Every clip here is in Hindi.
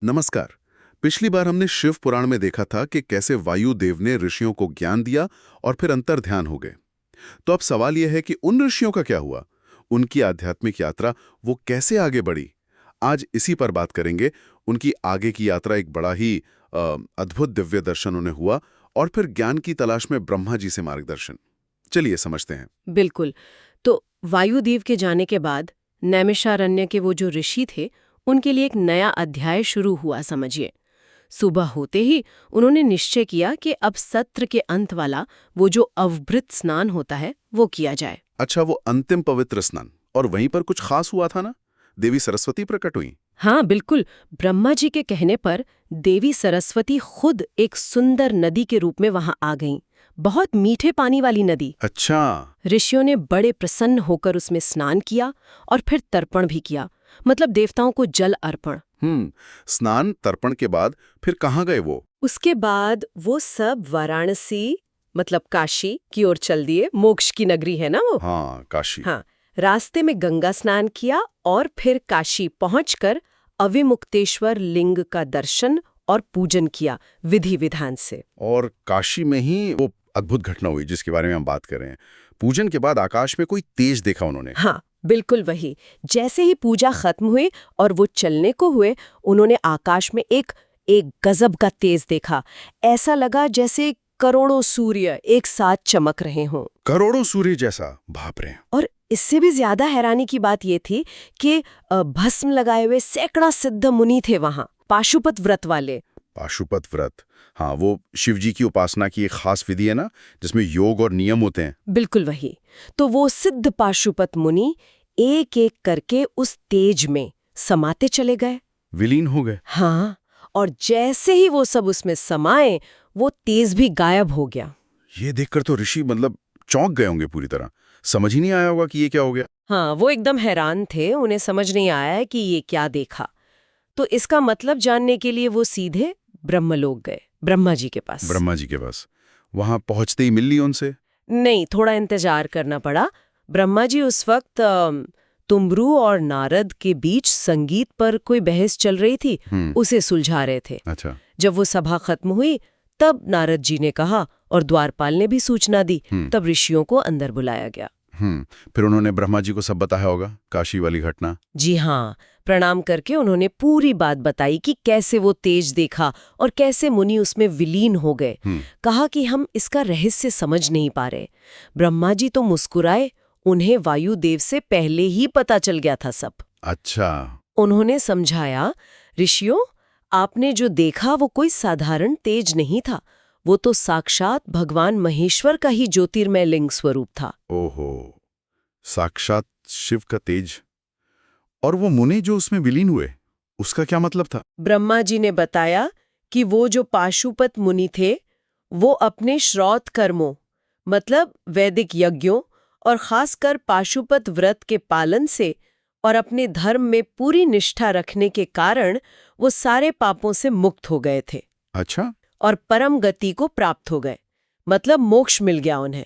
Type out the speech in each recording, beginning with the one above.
नमस्कार। पिछली बार हमने शिव पुराण में देखा था कि कैसे वायु देव ने ऋषियों को ज्ञान दिया और फिर अंतर ध्यान हो गए। तो अब सवाल यह है कि उन ऋषियों का क्या हुआ, उनकी आध्यात्मिक यात्रा वो कैसे आगे बढ़ी। आज इसी पर बात करेंगे। उनकी आगे की यात्रा एक बड़ा ही अद्भुत दिव्य दर्शन उन्हें हुआ और फिर ज्ञान की तलाश में ब्रह्मा जी से मार्गदर्शन। चलिए समझते हैं। बिल्कुल। तो वायुदेव के जाने के बाद नैमिषारण्य के वो जो ऋषि थे, उनके लिए एक नया अध्याय शुरू हुआ समझिए। सुबह होते ही उन्होंने निश्चय किया कि अब सत्र के अंत वाला वो जो अवभृत स्नान होता है वो किया जाए। अच्छा, वो अंतिम पवित्र स्नान। और वहीं पर कुछ खास हुआ था ना, देवी सरस्वती प्रकट हुई। हाँ बिल्कुल। ब्रह्मा जी के कहने पर देवी सरस्वती खुद एक सुंदर नदी के रूप में वहां आ गईं। बहुत मीठे पानी वाली नदी। अच्छा। ऋषियों ने बड़े प्रसन्न होकर उसमें स्नान किया और फिर तर्पण भी किया, मतलब देवताओं को जल अर्पण। स्नान तर्पण के बाद फिर कहाँ गए वो? उसके बाद वो सब वाराणसी, मतलब काशी की ओर चल दिए। मोक्ष की नगरी है ना वो। हाँ, काशी। हाँ, रास्ते में गंगा स्नान किया और फिर काशी पहुंचकर अविमुक्तेश्वर लिंग का दर्शन और पूजन किया विधि विधान से। और काशी में ही वो अद्भुत घटना हुई जिसके बारे में हम बात कर रहे हैं। पूजन के बाद आकाश में कोई तेज देखा उन्होंने। हाँ बिल्कुल वही। जैसे ही पूजा खत्म हुई और वो चलने को हुए, उन्होंने आकाश में एक गजब का तेज देखा। ऐसा लगा जैसे करोड़ों सूर्य एक साथ चमक रहे हों। करोड़ों सूर्य जैसा? बाप रे। और इससे भी ज्यादा हैरानी की बात ये थी कि भस्म लगाए हुए सैकड़ा सिद्ध मुनि थे वहां, पाशुपत व्रत वाले। पाशुपत व्रत, हाँ, वो शिवजी की उपासना की एक खास विधि है ना, जिसमें योग और नियम होते हैं। बिल्कुल वही। तो वो सिद्ध पाशुपत मुनि एक एक करके उस तेज में समाते चले गए, विलीन हो गए। हाँ। और जैसे ही वो सब उसमें समाए, वो तेज भी गायब हो गया। ये देखकर तो ऋषि मतलब चौंक गए होंगे पूरी तरह। समझ ही नहीं आया होगा कि ये क्या हो गया। हाँ, वो एकदम हैरान थे। उन्हें समझ नहीं आया है कि ये क्या देखा। तो इसका मतलब जानने के लिए वो सीधे ब्रह्मलोक गए, ब्रह्मा जी के पास। ब्रह्मा जी के पास। वहां पहुंचते ही मिल ली उनसे? नहीं, थोड़ा इंतजार करना पड़ा। ब्रह्मा जी उस वक्त तुमरू और नारद के बीच संगीत पर कोई बहस चल रही थी, उसे सुलझा रहे थे। अच्छा। जब वो सभा खत्म हुई, तब नारद जी ने कहा और द्वारपाल ने भी सूचना दी। तब ऋषियों को अंदर बुलाया गया। फिर उन्होंने ब्रह्मा जी को सब बताया होगा, काशी वाली घटना। जी हाँ, प्रणाम करके उन्होंने पूरी बात बताई कि कैसे वो तेज देखा और कैसे मुनि उसमें विलीन हो गए। कहा कि हम इसका रहस्य समझ नहीं पा रहे। ब्रह्मा जी तो मुस्कुराए, उन्हें वायुदेव से पहले ही पता चल गया था सब। अच्छा। उन्होंने समझाया, ऋषियों, आपने जो देखा वो कोई साधारण तेज नहीं था, वो तो साक्षात भगवान महेश्वर का ही ज्योतिर्मय लिंग स्वरूप था। ओहो, साक्षात शिव का तेज। और वो मुनि जो उसमें विलीन हुए, उसका क्या मतलब था? ब्रह्मा जी ने बताया कि वो जो पाशुपत मुनि थे, वो अपने श्रौत कर्मों, मतलब वैदिक यज्ञों और खासकर पाशुपत व्रत के पालन से और अपने धर्म में पूरी निष्ठा रखने के कारण वो सारे पापों से मुक्त हो गए थे। अच्छा। और परम गति को प्राप्त हो गए, मतलब मोक्ष मिल गया उन्हें।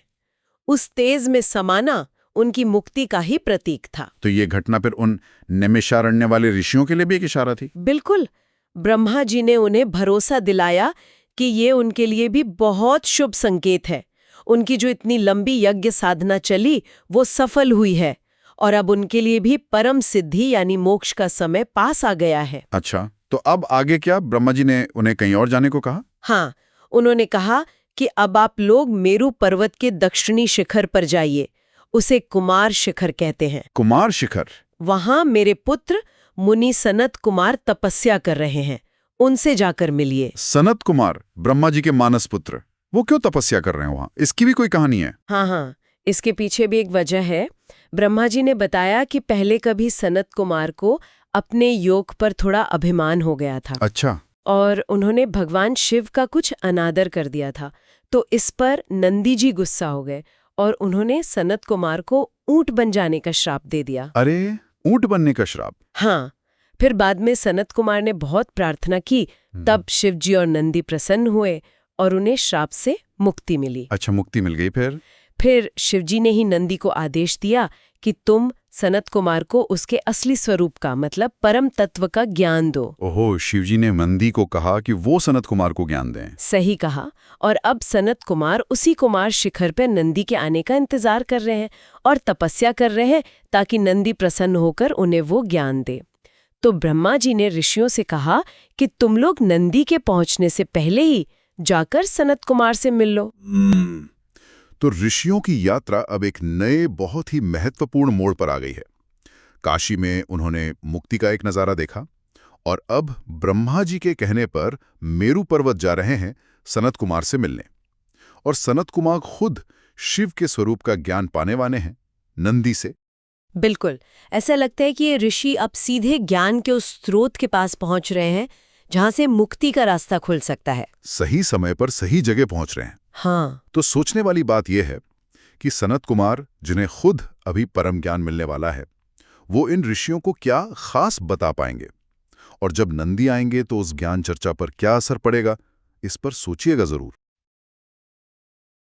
उस तेज में समाना उनकी मुक्ति का ही प्रतीक था। तो ये घटना फिर उन नैमिषारण्य वाले ऋषियों के लिए भी एक इशारा थी? बिल्कुल। ब्रह्मा जी ने उन्हें भरोसा दिलाया कि ये उनके लिए भी बहुत शुभ संकेत है। उनकी जो इतनी लंबी यज्ञ साधना चली, वो सफल हुई है और अब उनके लिए भी परम सिद्धि यानी मोक्ष का समय पास आ गया है। अच्छा, तो अब आगे क्या? ब्रह्मा जी ने उन्हें कहीं और जाने को कहा? हाँ, उन्होंने कहा कि अब आप लोग मेरु पर्वत के दक्षिणी शिखर पर जाइए। उसे कुमार शिखर कहते हैं। कुमार शिखर? वहां मेरे पुत्र मुनि सनत कुमार तपस्या कर रहे हैं, उनसे जाकर मिलिए। सनत कुमार, ब्रह्मा जी के मानस पुत्र, वो क्यों तपस्या कर रहे हैं वहां? इसकी भी कोई कहानी है? हाँ, इसके पीछे भी एक वजह है। ब्रह्मा जी ने बताया कि पहले कभी सनत कुमार को अपने योग पर थोड़ा अभिमान हो गया था। अच्छा। और उन्होंने भगवान शिव का कुछ अनादर कर दिया था। तो इस पर नंदी जी गुस्सा हो गए और उन्होंने सनत कुमार को ऊंट बन जाने का श्राप दे दिया। अरे, ऊंट बनने का श्राप? हाँ। फिर बाद में सनत कुमार ने बहुत प्रार्थना की, तब शिवजी और नंदी प्रसन्न हुए और उन्हें श्राप से मुक्ति मिली। अच्छा, मुक्ति मिल गई। फिर शिवजी ने ही नंदी को आदेश दिया कि तुम सनत कुमार को उसके असली स्वरूप का मतलब परम तत्व का ज्ञान दो। ओहो, शिवजी ने नंदी को कहा कि वो सनत कुमार को ज्ञान दें। सही कहा। और अब सनत कुमार उसी कुमार शिखर पे नंदी के आने का इंतजार कर रहे हैं और तपस्या कर रहे हैं ताकि नंदी प्रसन्न होकर उन्हें वो ज्ञान दे। तो ब्रह्मा जी ने ऋषियों से कहा कि तुम लोग नंदी के पहुंचने से पहले ही जाकर सनत कुमार से मिल लो। तो ऋषियों की यात्रा अब एक नए बहुत ही महत्वपूर्ण मोड़ पर आ गई है। काशी में उन्होंने मुक्ति का एक नजारा देखा और अब ब्रह्मा जी के कहने पर मेरू पर्वत जा रहे हैं सनत कुमार से मिलने। और सनत कुमार खुद शिव के स्वरूप का ज्ञान पाने वाले हैं नंदी से। बिल्कुल, ऐसा लगता है कि ये ऋषि अब सीधे ज्ञान के उस स्रोत के पास पहुंच रहे हैं जहां से मुक्ति का रास्ता खुल सकता है। सही समय पर सही जगह पहुंच रहे हैं। हाँ। तो सोचने वाली बात यह है कि सनत कुमार, जिन्हें खुद अभी परम ज्ञान मिलने वाला है, वो इन ऋषियों को क्या खास बता पाएंगे, और जब नंदी आएंगे तो उस ज्ञान चर्चा पर क्या असर पड़ेगा, इस पर सोचिएगा जरूर।